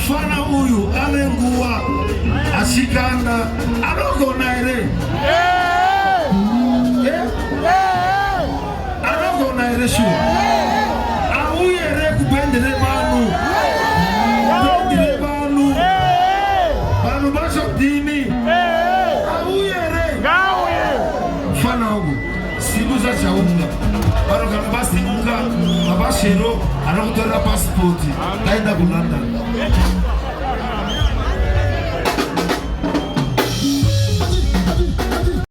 mfana huyu alengua ashikanda arogona ere arogona ere shu awu ere kubendere banu bendere banu basho dini awu ere mfana huyu sibuza chaunga barogana basi munga abashero anakutora passport kaenda ku London